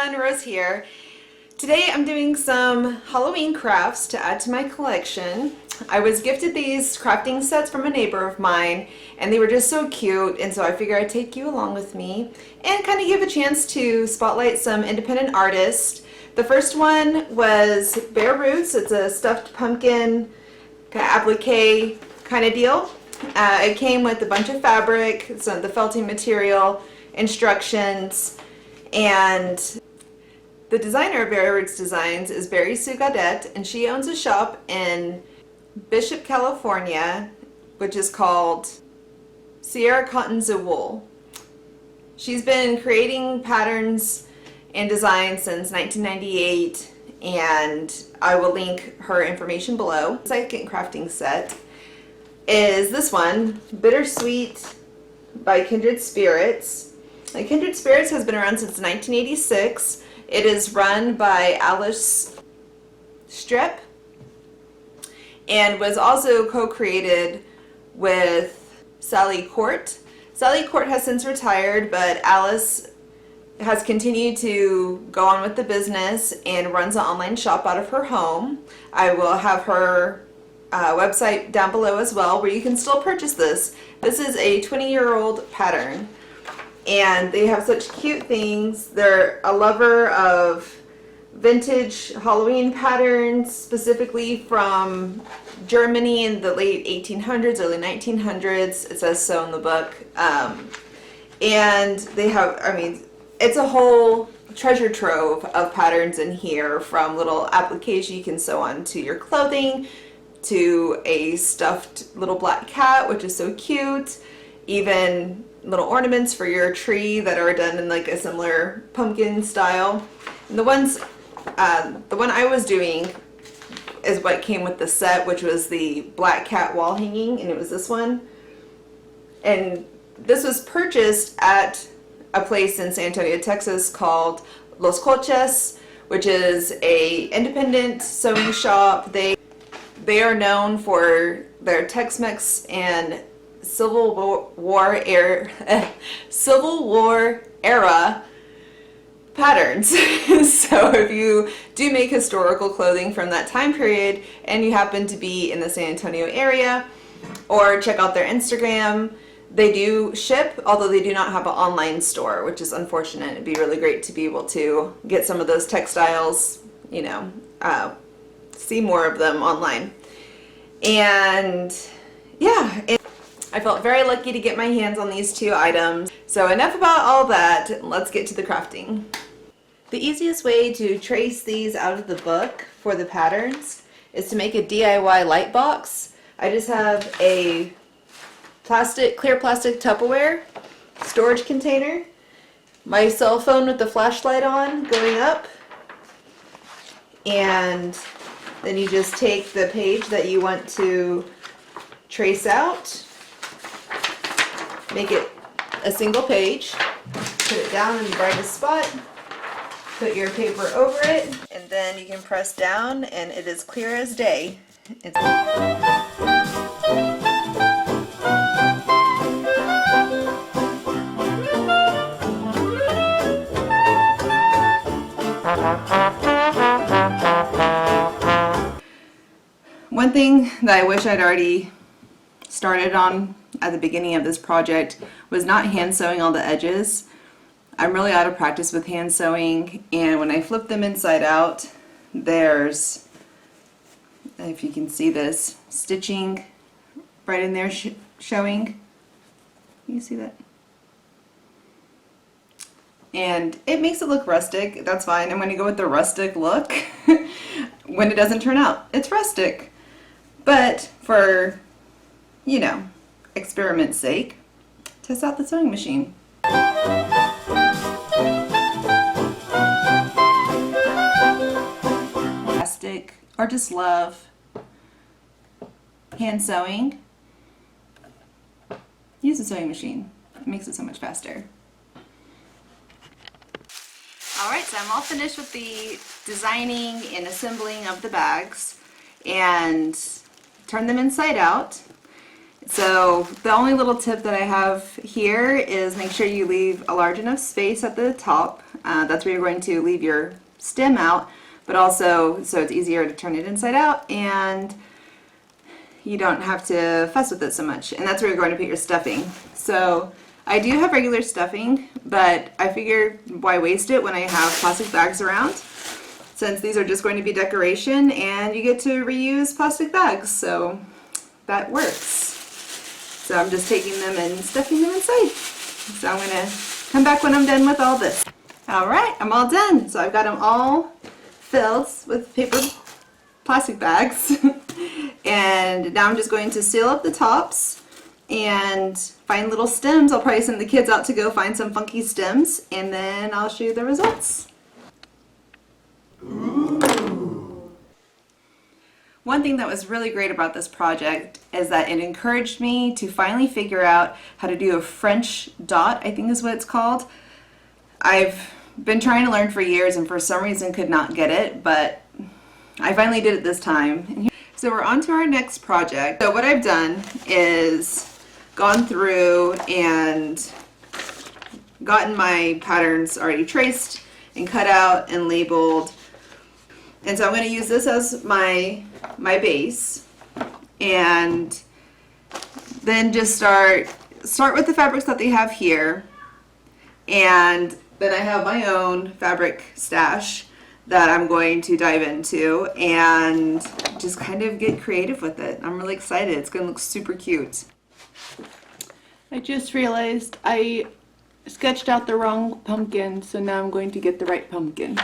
everyone, Rose here. Today I'm doing some Halloween crafts to add to my collection. I was gifted these crafting sets from a neighbor of mine and they were just so cute, and so I figured I'd take you along with me and kind of give a chance to spotlight some independent artists. The first one was Bare Roots. It's a stuffed pumpkin kind of applique kind of deal. It came with a bunch of fabric, some of the felting material, instructions, and the designer of Bare Roots Designs is Barry Sue Gaudette, and she owns a shop in Bishop, California, which is called Sierra Cottons of Wool. She's been creating patterns and designs since 1998, and I will link her information below. The second crafting set is this one, Bittersweet by Kindred Spirits. Kindred Spirits has been around since 1986. It is run by Alice Strep and was also co-created with Sally Court. Sally Court has since retired, but Alice has continued to go on with the business and runs an online shop out of her home. I will have her website down below as well, where you can still purchase this. This is a 20-year-old pattern, and they have such cute things. They're a lover of vintage Halloween patterns, specifically from Germany in the late 1800s, early 1900s. It says so in the book. And they have, I mean, it's a whole treasure trove of patterns in here, from little appliques you can sew onto your clothing, to a stuffed little black cat, which is so cute, even little ornaments for your tree that are done in like a similar pumpkin style. And the one I was doing is what came with the set, which was the black cat wall hanging, and it was this one. And this was purchased at a place in San Antonio, Texas called Los Coches, which is a independent sewing shop. They are known for their Tex-Mex and Civil War era patterns. So if you do make historical clothing from that time period and you happen to be in the San Antonio area, or check out their Instagram, they do ship, although they do not have an online store, which is unfortunate. It'd be really great to be able to get some of those textiles, you know, see more of them online. And yeah, I felt very lucky to get my hands on these two items. So enough about all that, let's get to the crafting. The easiest way to trace these out of the book for the patterns is to make a DIY light box. I just have a clear plastic Tupperware storage container, my cell phone with the flashlight on going up, and then you just take the page that you want to trace out, make it a single page, put it down in the brightest spot, put your paper over it, and then you can press down and it is clear as day. One thing that I wish I'd already started on at the beginning of this project was not hand sewing all the edges. I'm really out of practice with hand sewing, and when I flip them inside out, there's, if you can see this, stitching right in there showing. You see that? And it makes it look rustic. That's fine. I'm going to go with the rustic look when it doesn't turn out. It's rustic. But for, you know, experiment's sake, test out the sewing machine. Plastic, or just love hand sewing, use the sewing machine. It makes it so much faster. Alright, so I'm all finished with the designing and assembling of the bags, and turn them inside out. So the only little tip that I have here is make sure you leave a large enough space at the top That's where you're going to leave your stem out, but also so it's easier to turn it inside out and you don't have to fuss with it so much. And that's where you're going to put your stuffing. So I do have regular stuffing, but I figure why waste it when I have plastic bags around, since these are just going to be decoration and you get to reuse plastic bags, so that works. So I'm just taking them and stuffing them inside. So I'm gonna come back when I'm done with all this. All right, I'm all done. So I've got them all filled with paper plastic bags. And now I'm just going to seal up the tops and find little stems. I'll probably send the kids out to go find some funky stems, and then I'll show you the results. Ooh. One thing that was really great about this project is that it encouraged me to finally figure out how to do a French dot, I think is what it's called. I've been trying to learn for years and for some reason could not get it, but I finally did it this time. So we're on to our next project. So what I've done is gone through and gotten my patterns already traced and cut out and labeled. And so I'm going to use this as my base, and then just start with the fabrics that they have here, and then I have my own fabric stash that I'm going to dive into and just kind of get creative with it. I'm really excited. It's going to look super cute. I just realized I sketched out the wrong pumpkin, so now I'm going to get the right pumpkin.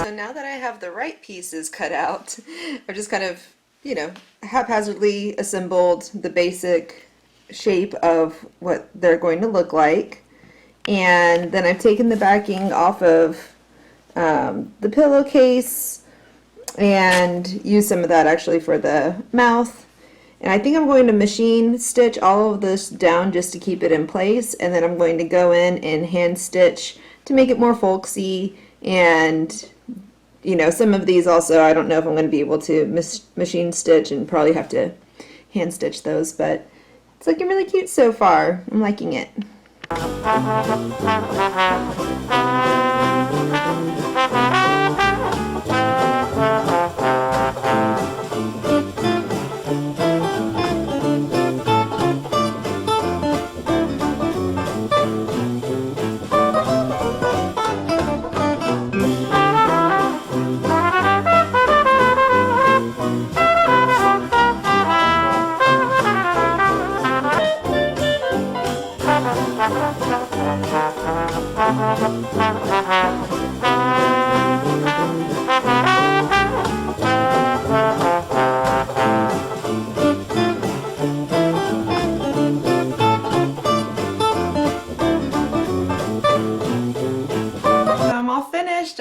So now that I have the right pieces cut out, I've just kind of, haphazardly assembled the basic shape of what they're going to look like. And then I've taken the backing off of the pillowcase and used some of that actually for the mouth. And I think I'm going to machine stitch all of this down just to keep it in place, and then I'm going to go in and hand stitch to make it more folksy. And some of these also, I don't know if I'm going to be able to machine stitch and probably have to hand stitch those, but it's looking really cute so far. I'm liking it.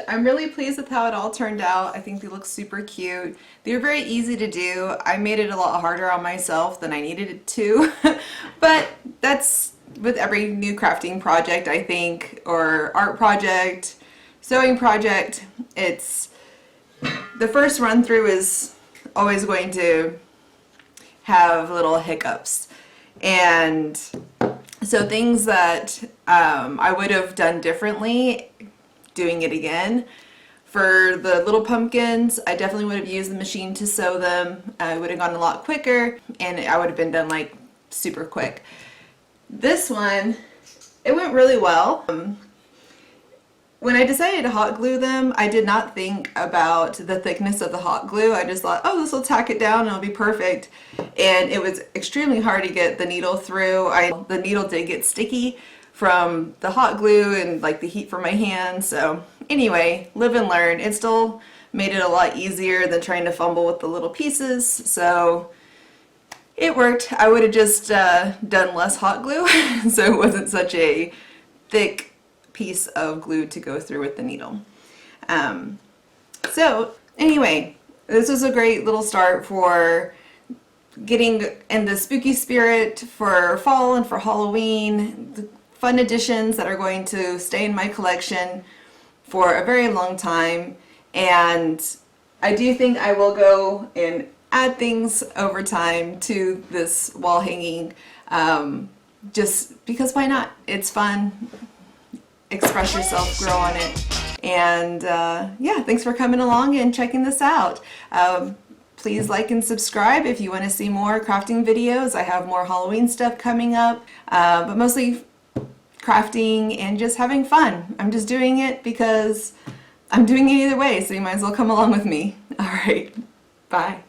I'm really pleased with how it all turned out. I think they look super cute. They were very easy to do. I made it a lot harder on myself than I needed it to, but that's with every new crafting project, I think, or art project, sewing project. It's the first run through is always going to have little hiccups, and so things that I would have done differently doing it again. For the little pumpkins, I definitely would have used the machine to sew them. I would have gone a lot quicker and I would have been done like super quick. This one, it went really well. When I decided to hot glue them, I did not think about the thickness of the hot glue. I just thought, oh, this will tack it down and it'll be perfect. And it was extremely hard to get the needle through. The needle did get sticky from the hot glue and like the heat from my hand. So anyway, live and learn. It still made it a lot easier than trying to fumble with the little pieces. So It worked. I would have just done less hot glue so it wasn't such a thick piece of glue to go through with the needle. So anyway, this was a great little start for getting in the spooky spirit for fall and for Halloween. The fun additions that are going to stay in my collection for a very long time. And I do think I will go and add things over time to this wall hanging, just because why not? It's fun. Express yourself, grow on it. And yeah, thanks for coming along and checking this out. Please like and subscribe if you want to see more crafting videos. I have more Halloween stuff coming up, but mostly crafting and just having fun. I'm just doing it because I'm doing it either way, so you might as well come along with me. All right, bye.